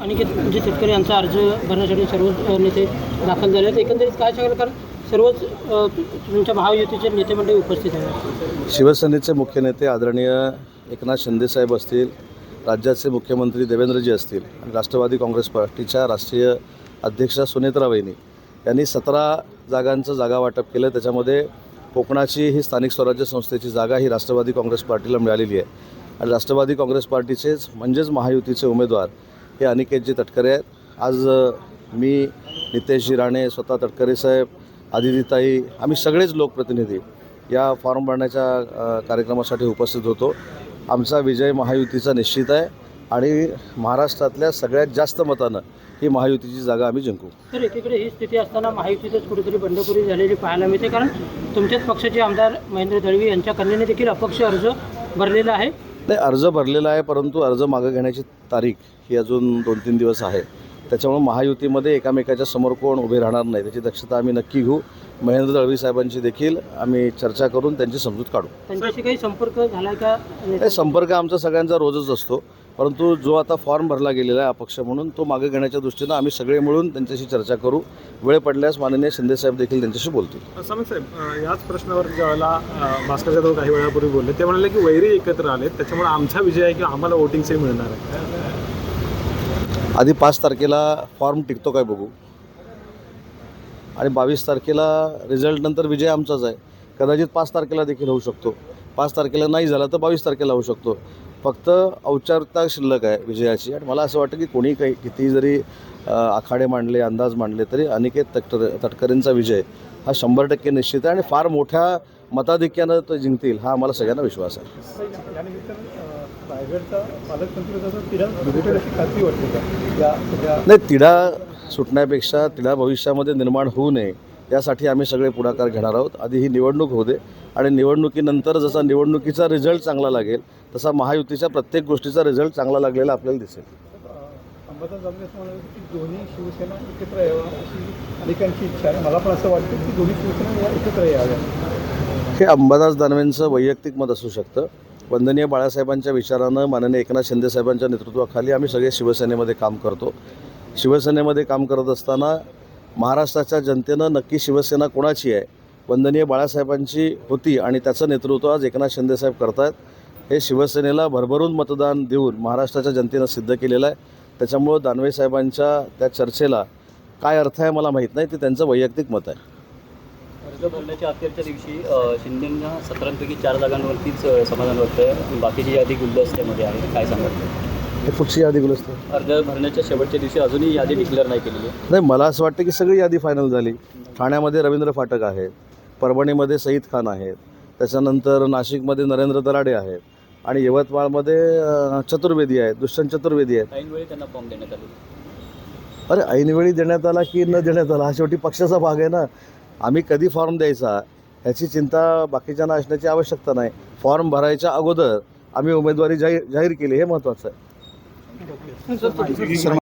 अनिकेत म्हणजे तटकरे यांचा अर्ज भरण्यासाठी सर्व नेते दाखल झाले आहेत. एकंदरीत काय सांगाल, कारण सर्वच तुमच्या महायुतीचे नेते मंडळी उपस्थित आहेत. शिवसेनेचे मुख्य नेते आदरणीय एकनाथ शिंदेसाहेब असतील, राज्याचे मुख्यमंत्री देवेंद्रजी असतील आणि राष्ट्रवादी काँग्रेस पार्टीच्या राष्ट्रीय अध्यक्षा सुनेत्रा वहिनी यांनी 17 जागांचं जागा वाटप केलं. त्याच्यामध्ये कोकणाची ही स्थानिक स्वराज्य संस्थेची जागा ही राष्ट्रवादी काँग्रेस पार्टीला मिळालेली आहे आणि राष्ट्रवादी काँग्रेस पार्टीचेच म्हणजेच महायुतीचे उमेदवार हे अनिकेतजी तटकरे आहेत. आज मी, नितेशजी राणे, स्वतः तटकरे साहेब, आदितीताई, आम्ही सगळेच लोकप्रतिनिधी या फॉर्म भरण्याच्या कार्यक्रमासाठी उपस्थित होतो. आमचा विजय महायुतीचा निश्चित आहे आणि महाराष्ट्रातल्या सगळ्यात जास्त मतानं ही महायुतीची जागा आम्ही जिंकू. तर एकीकडे ही स्थिती असताना महायुतीतच कुठेतरी बंडखोरी झालेली पाहायला मिळते, कारण तुमच्याच पक्षाचे आमदार महेंद्र दळवी यांच्या कन्येने देखील अपक्ष अर्ज भरलेला आहे. नाही, अर्ज भरलेला आहे, परंतु अर्ज मागं घेण्याची तारीख ही अजून 2-3 दिवस आहे. त्याच्यामुळे महायुतीमध्ये एकामेकाच्या समोर कोण उभे राहणार नाही त्याची दक्षता आम्ही नक्की घेऊ. महेंद्र दळवी साहेबांची देखील आम्ही चर्चा करून त्यांची समजूत काढू. त्यांच्याशी काही संपर्क झाला का? नाही, संपर्क आमचा सगळ्यांचा रोजच असतो, परंतु जो आता फॉर्म भरला गेलेला आहे अपक्ष म्हणून तो मागे घेण्याच्या दृष्टीनं आम्ही सगळे मिळून त्यांच्याशी चर्चा करू. वेळ पडल्यास माननीय शिंदेसाहेब देखील त्यांच्याशी बोलतील. समीक साहेब, याच प्रश्नावर ज्यावेळेला भास्कर जाधव काही वेळापूर्वी बोलले ते म्हणाले की वैरी एकत्र आले, त्याच्यामुळे आमचा विजय आहे की आम्हाला वोटिंगचे मिळणार आहे. आधी 5 तारखेला फॉर्म टिकतो काय बघू आणि 22 तारखेला रिझल्ट नंतर विजय आमचाच आहे. कदाचित 5 तारखेला देखील होऊ शकतो. 5 तारखेला नाही झाला तर 22 तारखेला होऊ शकतो. फक्त औपचारिकता शिल्लक आहे विजयाची आणि मला असं वाटतं की कोणी काही किती जरी आखाडे मांडले, अंदाज मांडले तरी अनिकेत तटकरेंचा विजय हा 100% निश्चित आहे आणि फार मोठ्या मताधिक्यानं तो जिंकतील हा आम्हाला सगळ्यांना विश्वास आहे. नाही, तिढा सुटण्यापेक्षा तिढा भविष्यामध्ये निर्माण होऊ नये यासाठी आम्ही सगळे पुढाकार घेणार आहोत. आधी ही निवडणूक होऊ दे आणि निवडणुकीनंतर जसा निवडणुकीचा रिझल्ट चांगला लागेल तसा महायुतीच्या प्रत्येक गोष्टीचा रिझल्ट चांगला लागलेला आपल्याला दिसेल. दोन्ही शिवसेना एकत्र यावं अशी अनेकांची इच्छा आहे. मला पण असं वाटतं की दोन्ही शिवसेना एकत्र याव्या. हे अंबादास दानवेंचं वैयक्तिक मत असू शकतं. वंदनीय बाळासाहेबांच्या विचारानं माननीय एकनाथ शिंदेसाहेबांच्या नेतृत्वाखाली आम्ही सगळे शिवसेनेमध्ये काम करतो. शिवसेनेमध्ये काम करत असताना महाराष्ट्राच्या जनतेनं नक्की शिवसेना कोणाची आहे, वंदनीय बाळासाहेबांची होती आणि त्याचं नेतृत्व आज एकनाथ शिंदेसाहेब करत आहेत. हे शिवसेनेला भरभरून मतदान देऊन महाराष्ट्राच्या जनतेनं सिद्ध केलेलं आहे. त्याच्यामुळं दानवे साहेबांच्या त्या चर्चेला काय अर्थ आहे मला माहीत नाही, ते त्यांचं वैयक्तिक मत आहे. अर्ज भरण्याच्या अखेरच्या दिवशी शिंदेंना 17पैकी 4 जागांवरतीच समाधान वाटतं, बाकीची यादी गुलदस्त्यामध्ये आहे. काय सांगाल? हे कुठची यादी गुलस्त? अर्ज भरण्याच्या शेवटच्या दिवशी अजूनही यादी डिक्लेअर नाही केलेली आहे. नाही, मला असं वाटतं की सगळी यादी फायनल झाली. ठाण्यामध्ये रवींद्र फाटक आहेत, परभणीमध्ये सईद खान आहेत, त्याच्यानंतर नाशिकमध्ये नरेंद्र दराडे आहेत आणि यवतमाळमध्ये चतुर्वेदी आहेत, दुष्यंत चतुर्वेदी आहेत. ऐनवेळी त्यांना फॉर्म देण्यात आले. अरे, ऐनवेळी देण्यात आला की न देण्यात आला हा शेवटी पक्षाचा भाग आहे ना. आम्ही कधी फॉर्म द्यायचा ह्याची चिंता बाकीच्यांना असण्याची आवश्यकता नाही. फॉर्म भरायच्या अगोदर आम्ही उमेदवारी जाहीर केली हे महत्त्वाचं आहे.